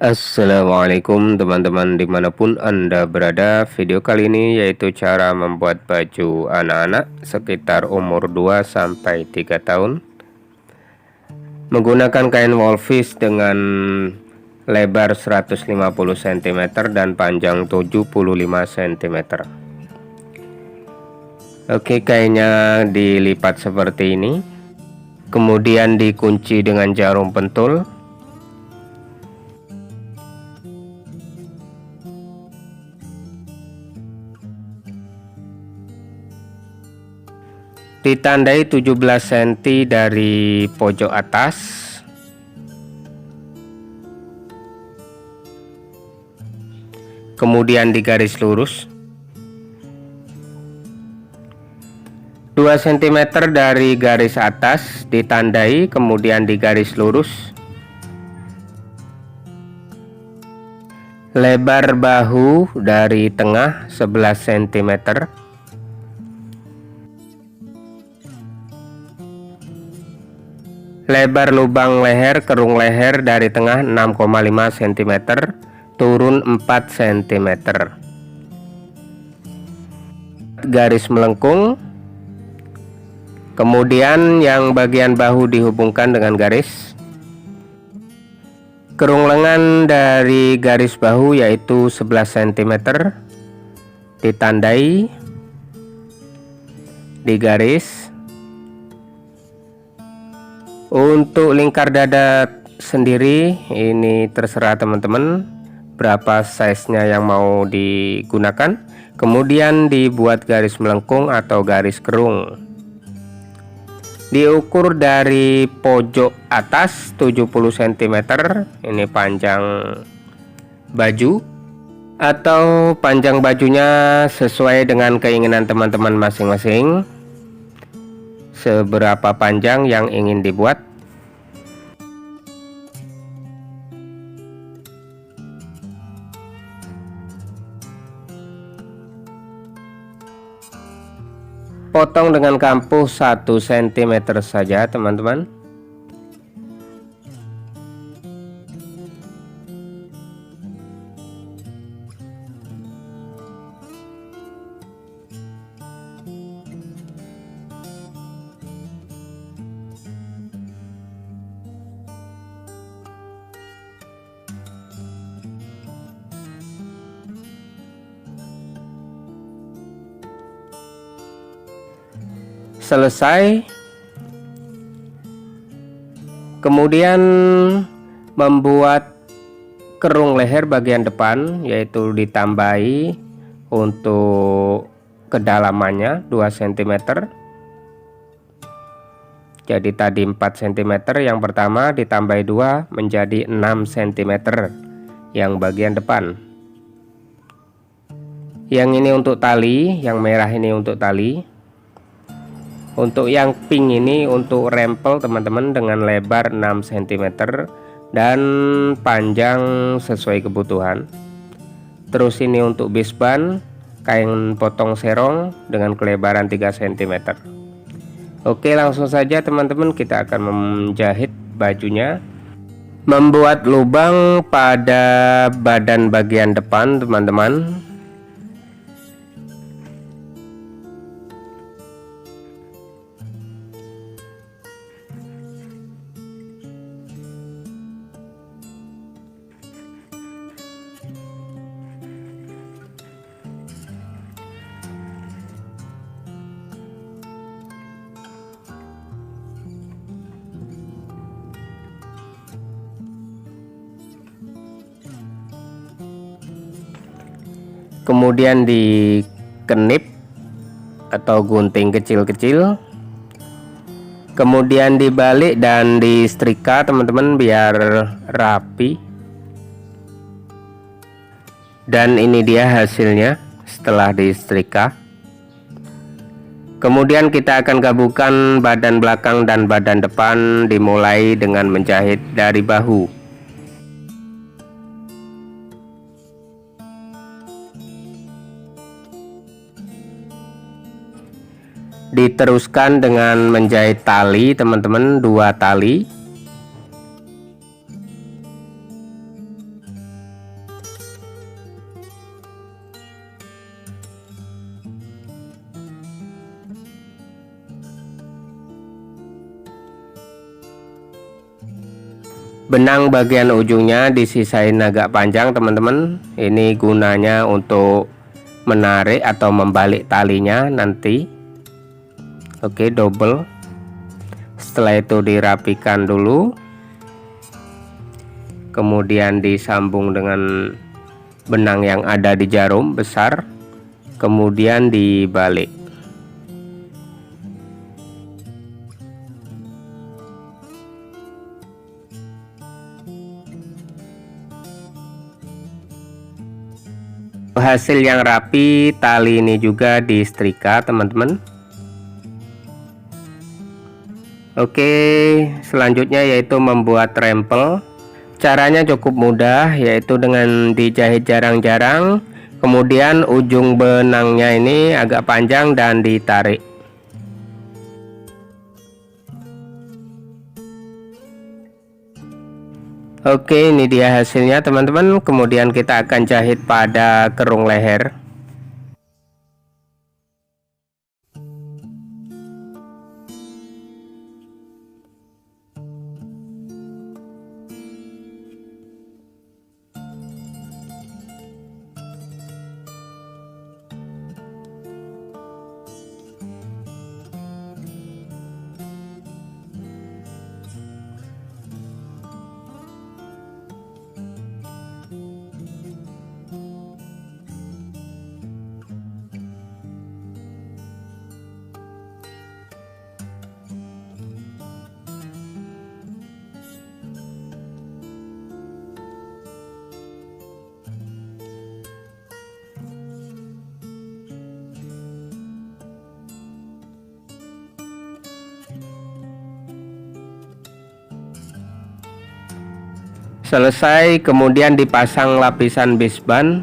Assalamualaikum teman-teman dimanapun Anda berada. Video kali ini yaitu cara membuat baju anak-anak sekitar umur 2-3 tahun menggunakan kain wolfish dengan lebar 150 cm dan panjang 75 cm. Oke, kainnya dilipat seperti ini, kemudian dikunci dengan jarum pentul. Ditandai 17 cm dari pojok atas, kemudian di garis lurus 2 cm dari garis atas ditandai, kemudian di garis lurus. Lebar bahu dari tengah 11 cm. Lebar lubang leher kerung leher dari tengah 6,5 cm, turun 4 cm. Garis melengkung. Kemudian yang bagian bahu dihubungkan dengan garis. Kerung lengan dari garis bahu yaitu 11 cm. Ditandai di garis. Untuk lingkar dada sendiri ini terserah teman-teman berapa size-nya yang mau digunakan. Kemudian dibuat garis melengkung atau garis kerung. Diukur dari pojok atas 70 cm. Ini panjang baju, atau panjang bajunya sesuai dengan keinginan teman-teman masing-masing. Seberapa panjang yang ingin dibuat. Potong dengan kampuh 1 cm saja teman-teman. Selesai, kemudian membuat kerung leher bagian depan, yaitu ditambahi untuk kedalamannya 2 cm. Jadi tadi 4 cm yang pertama, ditambahi 2 menjadi 6 cm yang bagian depan. Yang ini untuk tali, yang merah ini untuk tali. Untuk yang pink ini untuk rempel teman-teman, dengan lebar 6 cm dan panjang sesuai kebutuhan. Terus ini untuk bisban, kain potong serong dengan kelebaran 3 cm. Oke, langsung saja teman-teman, kita akan menjahit bajunya. Membuat lubang pada badan bagian depan teman-teman. Kemudian dikenip atau gunting kecil-kecil, kemudian dibalik dan disetrika teman-teman biar rapi. Dan ini dia hasilnya setelah disetrika. Kemudian kita akan gabungkan badan belakang dan badan depan, dimulai dengan menjahit dari bahu. Diteruskan dengan menjahit tali teman-teman, 2 tali. Benang bagian ujungnya disisain agak panjang teman-teman. Ini gunanya untuk menarik atau membalik talinya nanti. Oke, double. Setelah itu dirapikan dulu, kemudian disambung dengan benang yang ada di jarum besar, kemudian dibalik. Hasil yang rapi, tali ini juga disetrika teman-teman. Oke, selanjutnya yaitu membuat rempel. Caranya cukup mudah, yaitu dengan dijahit jarang-jarang, kemudian ujung benangnya ini agak panjang dan ditarik. Oke, ini dia hasilnya teman-teman. Kemudian kita akan jahit pada kerung leher. Selesai, kemudian dipasang lapisan bisban.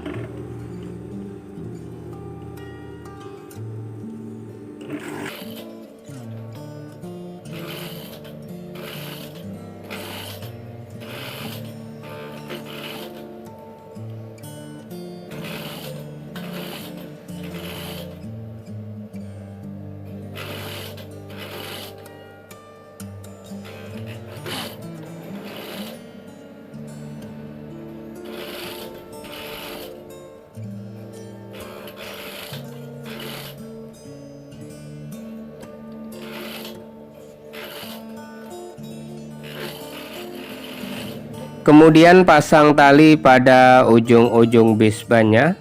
Kemudian pasang tali pada ujung-ujung bisbannya.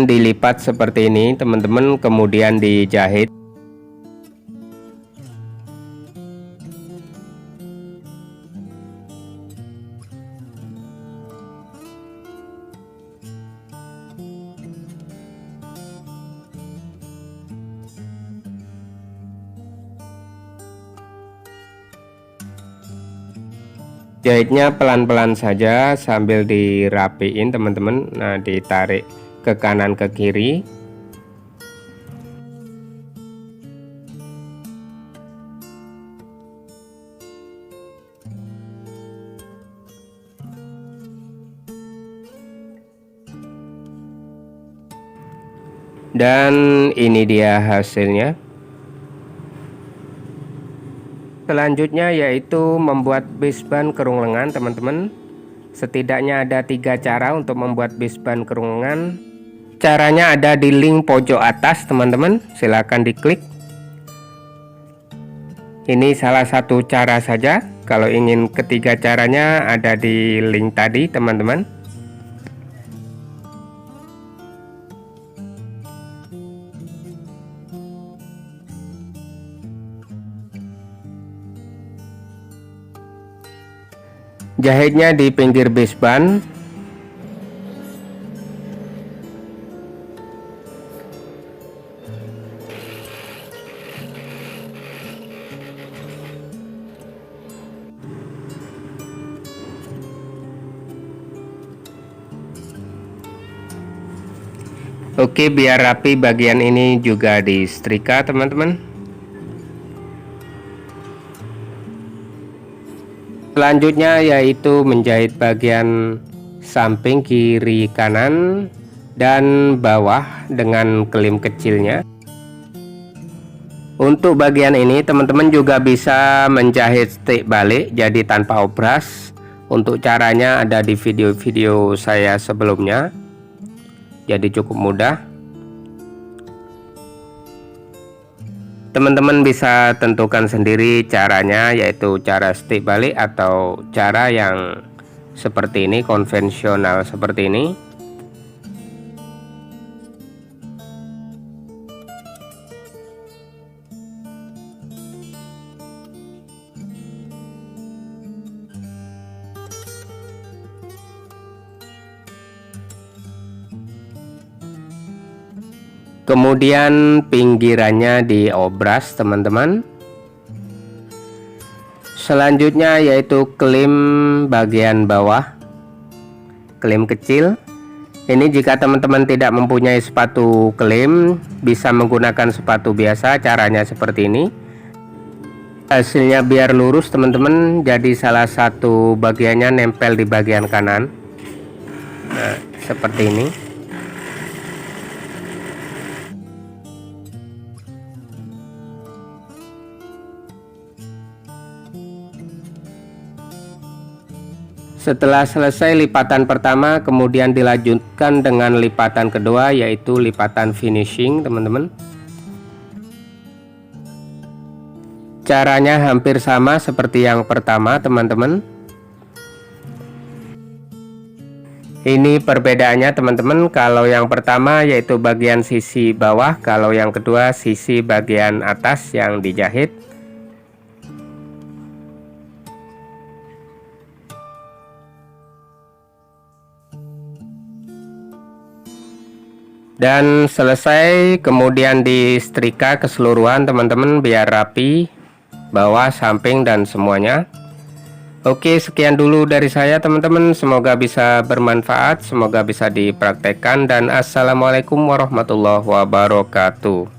Dilipat seperti ini teman-teman, kemudian dijahit. Jahitnya pelan-pelan saja sambil dirapiin teman-teman. Nah, ditarik ke kanan ke kiri. Dan ini dia hasilnya. Selanjutnya yaitu membuat bisban kerung lengan teman-teman. Setidaknya ada 3 cara untuk membuat bisban kerung lengan. Caranya ada di link pojok atas teman-teman, silahkan diklik. Ini salah satu cara saja. Kalau ingin ketiga caranya ada di link tadi teman-teman. Jahitnya di pinggir bisban. Oke, biar rapi bagian ini juga disetrika teman-teman. Selanjutnya yaitu menjahit bagian samping kiri kanan dan bawah dengan klim kecilnya. Untuk bagian ini teman-teman juga bisa menjahit stik balik jadi tanpa obras. Untuk caranya ada di video-video saya sebelumnya, jadi cukup mudah. Teman-teman bisa tentukan sendiri caranya, yaitu cara stik balik atau cara yang seperti ini, konvensional seperti ini. Kemudian pinggirannya diobras teman-teman. Selanjutnya yaitu klim bagian bawah, klim kecil. Ini jika teman-teman tidak mempunyai sepatu klim, bisa menggunakan sepatu biasa. Caranya seperti ini. Hasilnya biar lurus teman-teman, jadi salah satu bagiannya nempel di bagian kanan. Nah, seperti ini. Setelah selesai lipatan pertama, kemudian dilanjutkan dengan lipatan kedua, yaitu lipatan finishing teman-teman. Caranya hampir sama seperti yang pertama teman-teman. Ini perbedaannya teman-teman, kalau yang pertama yaitu bagian sisi bawah, kalau yang kedua sisi bagian atas yang dijahit. Dan selesai, kemudian disetrika keseluruhan teman-teman biar rapi, bawah, samping, dan semuanya. Oke, sekian dulu dari saya teman-teman, semoga bisa bermanfaat, semoga bisa dipraktekkan, dan assalamualaikum warahmatullahi wabarakatuh.